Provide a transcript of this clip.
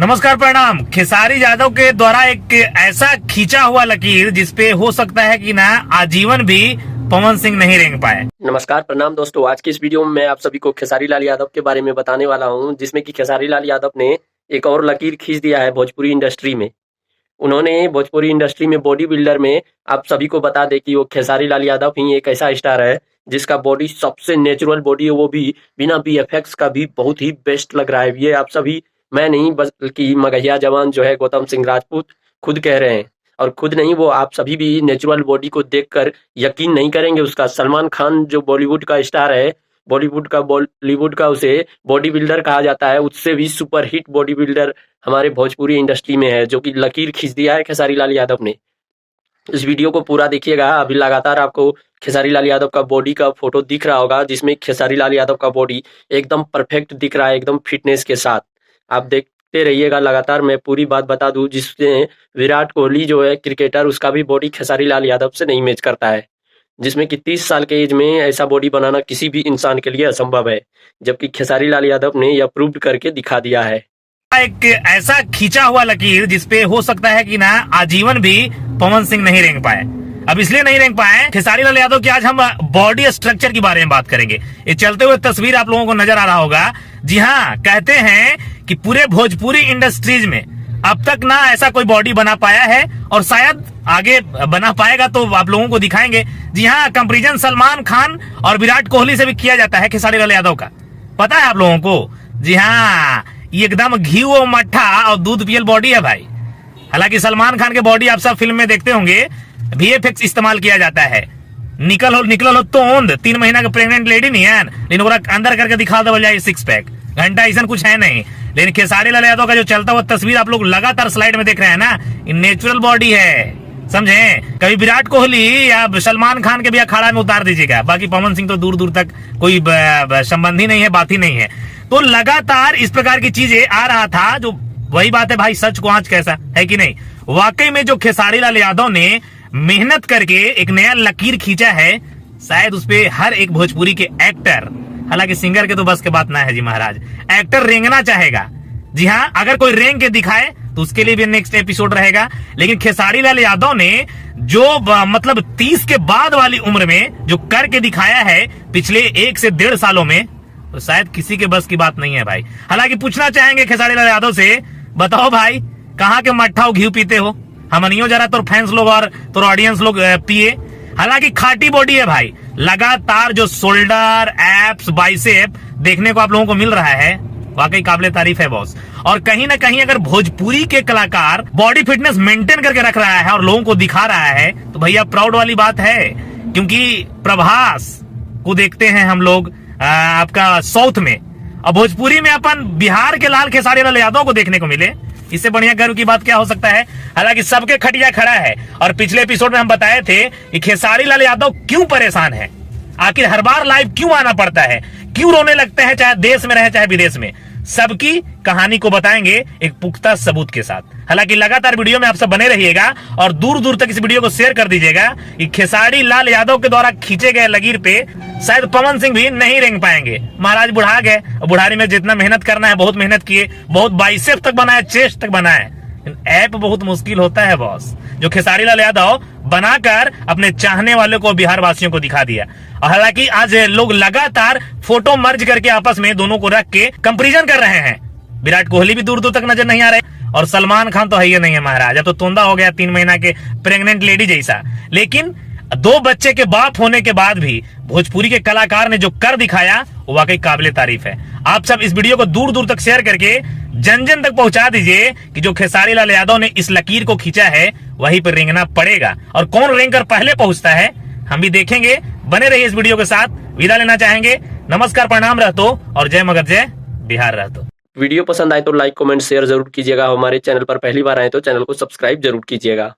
नमस्कार प्रणाम। खेसारी यादव के द्वारा एक ऐसा खींचा हुआ लकीर जिसपे हो सकता है कि ना आजीवन भी पवन सिंह नहीं रेंग पाए। नमस्कार प्रणाम दोस्तों, आज की इस वीडियो में मैं आप सभी को खेसारी लाल यादव के बारे में बताने वाला हूं, जिसमें कि खेसारी लाल यादव ने एक और लकीर खींच दिया है भोजपुरी इंडस्ट्री में। उन्होंने भोजपुरी इंडस्ट्री में बॉडी बिल्डर में आप सभी को बता दें कि वो खेसारी लाल यादव ही एक ऐसा स्टार है जिसका बॉडी सबसे नेचुरल बॉडी है, वो भी बिना VFX का भी बहुत ही बेस्ट लग रहा है। ये आप सभी, मैं नहीं बल्कि मगहिया जवान जो है गौतम सिंह राजपूत खुद कह रहे हैं, और खुद नहीं वो आप सभी भी नेचुरल बॉडी को देखकर यकीन नहीं करेंगे उसका। सलमान खान जो बॉलीवुड का स्टार है, बॉलीवुड का उसे बॉडी बिल्डर कहा जाता है, उससे भी सुपर हिट बॉडी बिल्डर हमारे भोजपुरी इंडस्ट्री में है, जो कि लकीर खींच दिया है खेसारी लाल यादव ने। इस वीडियो को पूरा देखिएगा। अभी लगातार आपको खेसारी लाल यादव का बॉडी का फोटो दिख रहा होगा, जिसमें खेसारी लाल यादव का बॉडी एकदम परफेक्ट दिख रहा है, एकदम फिटनेस के साथ। आप देखते रहिएगा लगातार। मैं पूरी बात बता दूं, जिसमें विराट कोहली जो है क्रिकेटर, उसका भी बॉडी खेसारी लाल यादव से नहीं मैच करता है, जिसमें कि 30 साल के एज में ऐसा बॉडी बनाना किसी भी इंसान के लिए असंभव है, जबकि खेसारी लाल यादव ने यह प्रूव करके दिखा दिया है। एक ऐसा खींचा हुआ लकीर जिसपे हो सकता है कि ना आजीवन भी पवन सिंह नहीं रेंग पाए। अब इसलिए नहीं रेंग पाए खेसारी लाल यादव की आज हम बॉडी स्ट्रक्चर के बारे में बात करेंगे। ये चलते हुए तस्वीर आप लोगों को नजर आ रहा होगा। जी हाँ, कहते हैं कि पूरे भोजपुरी इंडस्ट्रीज में अब तक ना ऐसा कोई बॉडी बना पाया है, और शायद आगे बना पाएगा तो आप लोगों को दिखाएंगे। जी हाँ, कंपैरिजन सलमान खान और विराट कोहली से भी किया जाता है खेसारी लाल यादव का, पता है आप लोगों को। जी हाँ, ये एकदम घी व मट्ठा और दूध पियल बॉडी है भाई। हालांकि सलमान खान के बॉडी आप सब फिल्म में देखते होंगे, VFX इस्तेमाल किया जाता है। निकल हो तोंद 3 महीना का प्रेग्नेंट लेडी नहीं है, लेकिन ओकरा अंदर करके दिखा दो जाए 6 पैक घंटा, ऐसा कुछ है नहीं। लेकिन खेसारी लाल यादव का जो चलता हुआ तस्वीर आप लोग लगातार स्लाइड में देख रहे हैं ना, ये नेचुरल बॉडी है, समझे। कभी विराट कोहली या सलमान खान के भी अखाड़ा में उतार दीजिएगा, बाकी पवन सिंह तो दूर दूर तक कोई संबंधी नहीं है, बात ही नहीं है। तो लगातार इस प्रकार की चीजें आ रहा था, जो वही बात है भाई, सच को आंच कैसा है कि नहीं। वाकई में जो खेसारी लाल यादव ने मेहनत करके एक नया लकीर खींचा है, शायद उसपे हर एक भोजपुरी के एक्टर, हालांकि सिंगर के तो बस के बात ना है जी महाराज, एक्टर रेंगना चाहेगा। जी हाँ, अगर कोई रेंग के दिखाए तो उसके लिए भी नेक्स्ट एपिसोड रहेगा। लेकिन खेसारी लाल यादव ने जो मतलब 30 के बाद वाली उम्र में जो करके दिखाया है पिछले 1 से 1.5 सालों में, तो शायद किसी के बस की बात नहीं है भाई। हालांकि पूछना चाहेंगे खेसारी लाल यादव से, बताओ भाई कहाँ के मट्ठा घी पीते हो, हमनियो जरा तो फैंस लोग और तो ऑडियंस लोग पिए। हालांकि खाटी बॉडी है भाई, लगातार जो शोल्डर, एप्स, बाइसेप देखने को आप लोगों को मिल रहा है, वाकई काबिले तारीफ है बॉस। और कहीं ना कहीं अगर भोजपुरी के कलाकार बॉडी फिटनेस मेंटेन करके रख रहा है और लोगों को दिखा रहा है, तो भैया प्राउड वाली बात है। क्योंकि प्रभास को देखते हैं हम लोग आपका साउथ में, और भोजपुरी में अपन बिहार के लाल खेसारी लाल यादव को देखने को मिले, इससे बढ़िया गर्व की बात क्या हो सकता है। हालांकि सबके खटिया खड़ा है, और पिछले एपिसोड में हम बताए थे कि खेसारी लाल यादव क्यों परेशान है, आखिर हर बार लाइव क्यों आना पड़ता है, क्यों रोने लगते हैं, चाहे देश में रहे चाहे विदेश में। सबकी कहानी को बताएंगे एक पुख्ता सबूत के साथ। हालांकि लगातार वीडियो में आप सब बने रहिएगा और दूर दूर तक इस वीडियो को शेयर कर दीजिएगा कि खेसारी लाल यादव के द्वारा खींचे गए लकीर पे शायद पवन सिंह भी नहीं रेंग पाएंगे। महाराज बुढ़ा गए, बुढ़ारी में जितना मेहनत करना है बहुत मेहनत किए, बहुत बाइसेप तक बनाए, चेस्ट तक बनाए। ऐप बहुत मुश्किल होता है बॉस, जो खेसारी लाल यादव बनाकर अपने चाहने वालों को, बिहार वासियों को दिखा दिया। हालांकि आज लोग लगातार फोटो मर्ज करके आपस में दोनों को रख के कंपैरिजन कर रहे हैं। विराट कोहली भी दूर दूर तक नजर नहीं आ रहे, और सलमान खान तो है ही नहीं है महाराज, अब तो तोंदा हो गया 3 महीना के प्रेग्नेंट लेडी जैसा। लेकिन 2 बच्चे के बाप होने के बाद भी भोजपुरी के कलाकार ने जो कर दिखाया, वो वाकई काबिले तारीफ है। आप सब इस वीडियो को दूर दूर तक शेयर करके जन जन तक पहुंचा दीजिए कि जो खेसारी लाल यादव ने इस लकीर को खींचा है, वहीं पर रेंगना पड़ेगा, और कौन रेंग कर पहले पहुंचता है हम भी देखेंगे। बने रहिए इस वीडियो के साथ। विदा लेना चाहेंगे। नमस्कार प्रणाम रहतो, और जय मगर जय बिहार रहतो। वीडियो पसंद आए तो लाइक, कमेंट, शेयर जरूर कीजिएगा। हमारे चैनल पर पहली बार आए तो चैनल को सब्सक्राइब जरूर कीजिएगा।